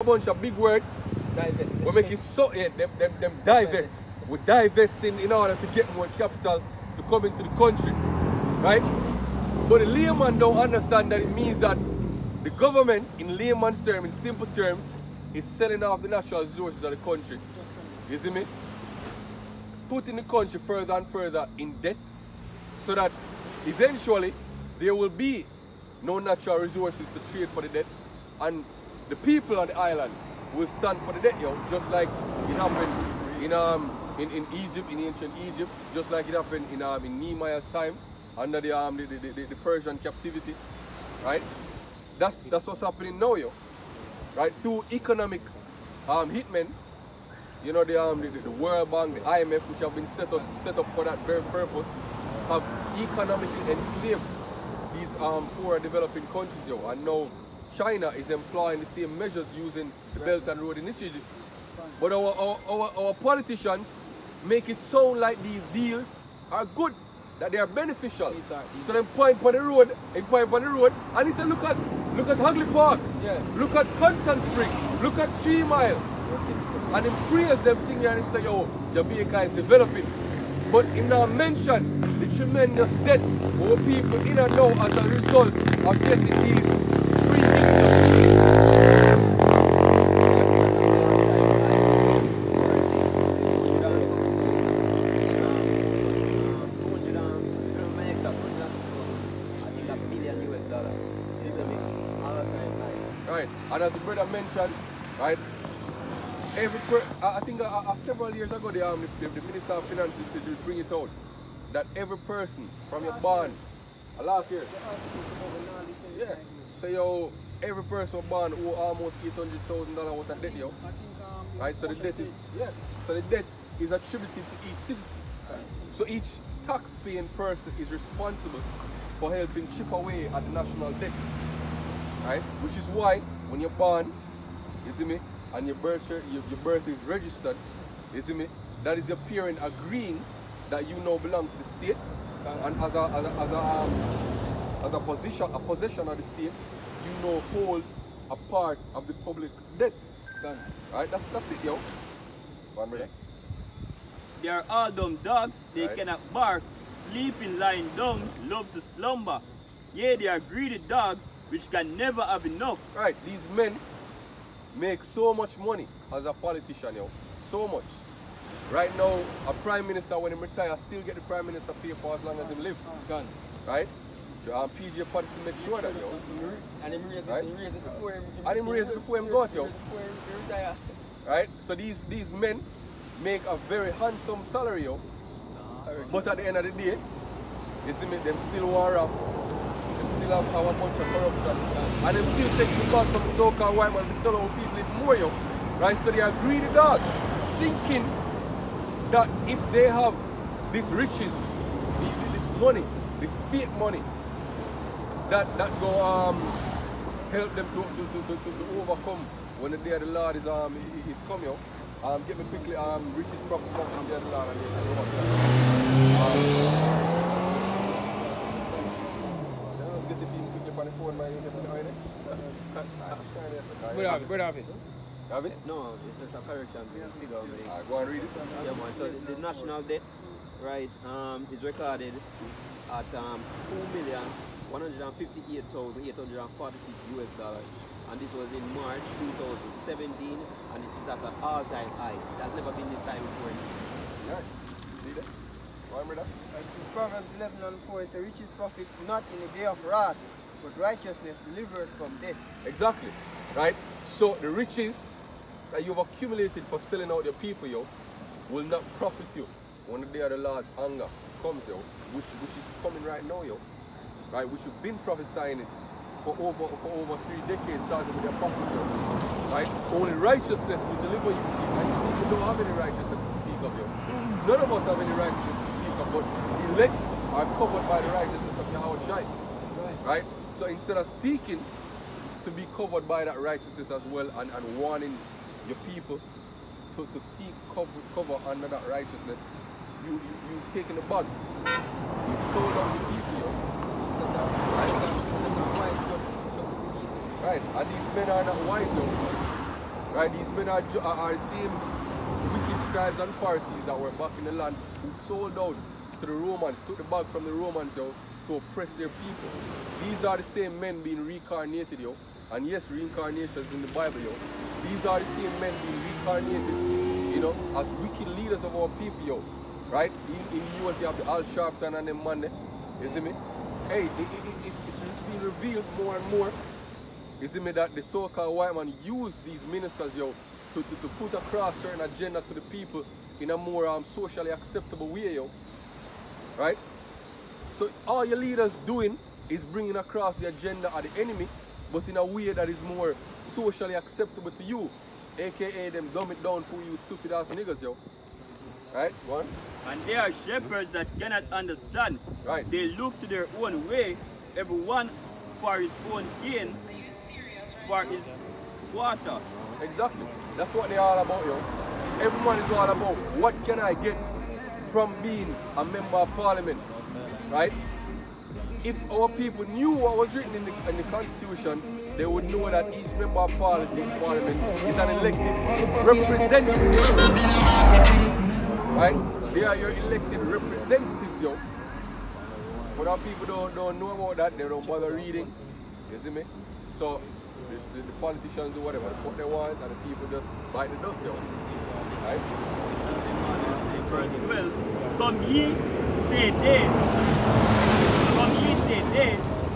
a bunch of big words. Divest. We make it so, yeah, them divest. We're divesting in order to get more capital to come into the country, right? But the layman don't understand that it means that the government, in layman's terms, in simple terms, is selling off the natural resources of the country. You see me? Putting the country further and further in debt, so that eventually there will be no natural resources to trade for the debt, and the people on the island will stand for the debt, yo, just like it happened in Egypt, in ancient Egypt, just like it happened in Nehemiah's time under the Persian captivity, right? That's what's happening now, yo, right? Through economic hitmen, you know, the World Bank, the IMF, which have been set up for that very purpose, have economically enslaved these poor developing countries, yo, and now China is employing the same measures using the Belt and Road Initiative. But our politicians make it sound like these deals are good, that they are beneficial. So they point on the road, and he said, look at Hagley Park, yeah. Look at Constant Spring, look at 3 Mile. And he praise them thing here and he say, yo, Jamaica is developing. But he now mention the tremendous debt our people in and now as a result of getting these free things. Right, and as the brother mentioned, right, I think several years ago the Minister of Finance did bring it out that every person from your born, last year, yeah, so yo, every person born owe almost $800,000 worth of debt, yo, right? So the debt is, yeah, so the debt is attributed to each citizen. So each tax-paying person is responsible for helping chip away at the national debt, right? Which is why when you're born, you see me, and your birth is registered, you see me, that is your parent agreeing that you now belong to the state, and as a possession of the state, you now hold a part of the public debt. Right? That's it, yo. One minute. They are all dumb dogs, they right. Cannot bark, sleeping, lying down, love to slumber. Yeah, they are greedy dogs, which can never have enough. Right, these men make so much money as a politician, yo, so much. Right now, a prime minister, when he retires, still get the prime minister pay for as long as he live. Right? PJ policy make sure that, yo. And him raise it before him. And him raise it before him got, yo. Right? So these men make a very handsome salary, yo. But at the end of the day, you see me, them still war up. Still have a bunch of corruption, and them still taking the back from the so-called white man to sell our people even more, yo. Right? So they are greedy dogs, thinking that if they have these riches, this money, this fake money, that go help them to overcome when the day of the Lord is come, yo. Get me quickly riches profit from the day of the Lord and Where have it? Have it? No, it's just a correction. Go and read it. Yeah, man. So the national debt, right, is recorded at $2,158,846 and this was in March 2017, and it is at an all-time high. It has never been this high before. Yeah, read it. Remember that? This is Proverbs 11:4. It's the richest profit not in the day of wrath, but righteousness delivered from death. Exactly, right? So the riches that you've accumulated for selling out your people, yo, will not profit you when the day of the Lord's anger comes, yo, which is coming right now, yo, right? Which you've been prophesying it for over 3 decades, starting with your prophets, yo, right? Only righteousness will deliver you, and you don't have any righteousness to speak of, yo. None of us have any righteousness to speak of, but the elect are covered by the righteousness of Yahweh, right? So instead of seeking to be covered by that righteousness as well, and warning your people to seek cover under that righteousness, you've taken the bug. You've sold out your people, yo. Right? And these men are not wise, yo. Right? These men are the same wicked scribes and Pharisees that were back in the land who sold out to the Romans, took the bag from the Romans, yo, to oppress their people. These are the same men being reincarnated, yo. And yes, reincarnation is in the Bible, yo. These are the same men being reincarnated, you know, as wicked leaders of our people, yo. Right? In the US, you have the Al Sharpton and them man, you see me? Hey, it's being revealed more and more, you see me, that the so-called white man use these ministers, yo, to put across certain agenda to the people in a more socially acceptable way, yo. Right? So all your leaders doing is bringing across the agenda of the enemy, but in a way that is more socially acceptable to you, aka them dumb it down for you stupid ass niggas, yo. Right? One. And they are shepherds that cannot understand. Right. They look to their own way, everyone for his own gain, for his water. Exactly. That's what they're all about, yo. Everyone is all about what can I get from being a member of parliament, right? If our people knew what was written in the Constitution, they would know that each member of parliament is an elected representative, right? They are your elected representatives, yo. But our people don't know about that, they don't bother reading, you see me? So the politicians do whatever the fuck they want and the people just bite the dust, yo. Right? Verse 12, come ye, say they,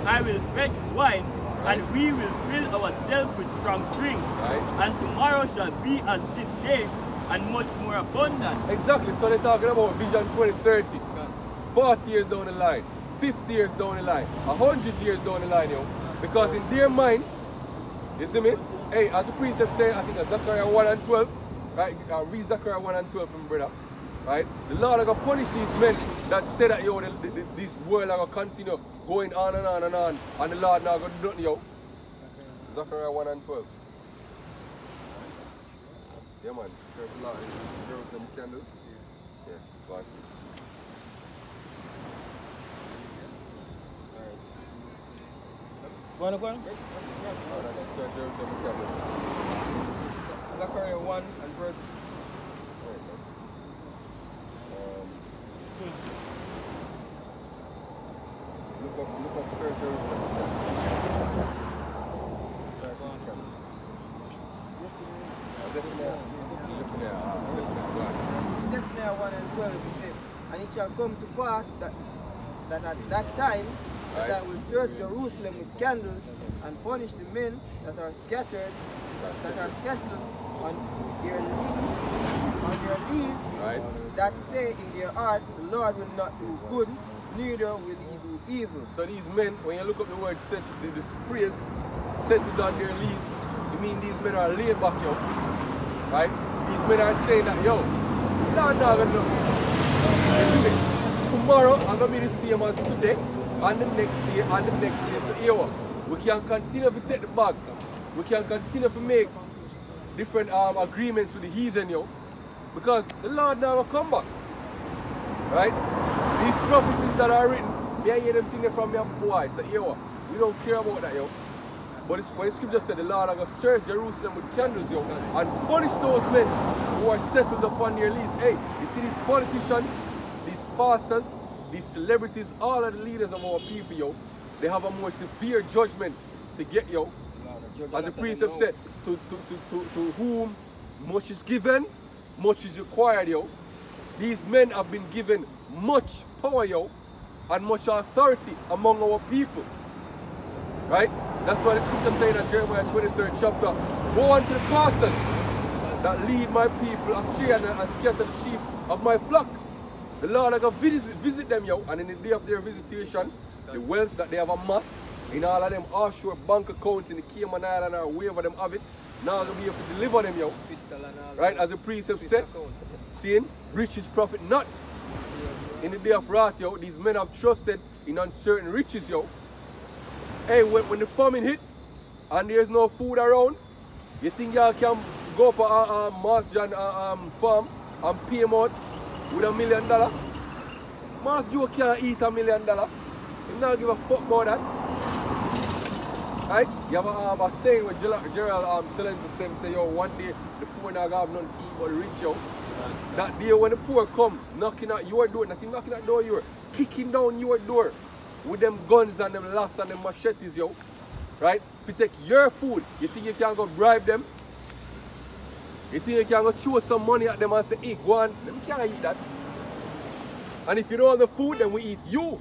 I will fetch wine, and we will fill ourselves with strong drink. Right. And tomorrow shall be as this day, and much more abundant. Exactly, so they're talking about Vision 2030, 40 years down the line, 50 years down the line, 100 years down the line, yo. Because in their mind, you see me? Hey, as the precept say, I think that's Zechariah 1 and 12, right? Read Zechariah 1 and 12 from brother, right? The Lord is going to punish these men that say that, yo, this world is going to continue going on and on and on, and the Lord not going to do nothing, yo. Zechariah 1 and 12. Yeah, man. Serve the Lord. Serve them candles. Yeah, go on. Go on. Zechariah Zechariah 1 and verse. Look up first. Zephaniah 1 and 12 it says, and it shall come to pass that at that time that I will search Jerusalem with candles and punish the men that are scattered, that are settled on their leaves, Right. that say in their heart, the Lord will not do good, neither will he do evil. So these men, when you look up the word set, the phrase settled on their leaves, you mean these men are laid back, yo. Right? These men are saying that, yo, Lord not gonna do. Tomorrow I'm gonna be the same as today, and the next day, and the next day. So here we can continue to take the bag. We can continue to make different agreements with the heathen, yo. Because the Lord now will come back. Right? These prophecies that are written, me I hear them things from your boy. So here we don't care about that, yo. But when the scripture said the Lord are going to search Jerusalem with candles, yo, and punish those men who are settled upon their leaves. Hey, you see these politicians, these pastors, these celebrities, all of the leaders of our people, yo, they have a more severe judgment to get, yo. As the precept said, to whom much is given, much is required, yo. These men have been given much power, yo, and much authority among our people. Right? That's why the scripture saying in Jeremiah 23rd chapter, go unto the pastors that lead my people astray and scatter the sheep of my flock. The Lord is going to visit them, yo, and in the day of their visitation, the wealth that they have amassed in all of them offshore bank accounts in the Cayman Island or wherever them have it, now they'll be able to deliver them, yo. Right? As the precept said, saying, riches profit not. In the day of wrath, yo, these men have trusted in uncertain riches, yo. Hey, when the famine hit and there's no food around, you think y'all can go up a Mars John farm and pay him out with $1 million? Mars Joe can't eat $1 million. He not give a fuck about that. Right? You have a saying with Gerald selling to them, say, yo, one day the poor not gonna have nothing to eat but the rich, yo. That day when the poor come, knocking at your door, knocking at the door, you're kicking down your door with them guns and them lasso and them machetes, yo. Right? If you take your food, you think you can go bribe them? You think you can go throw some money at them and say, hey, go on, them can't eat that. And if you don't have the food, then we eat you.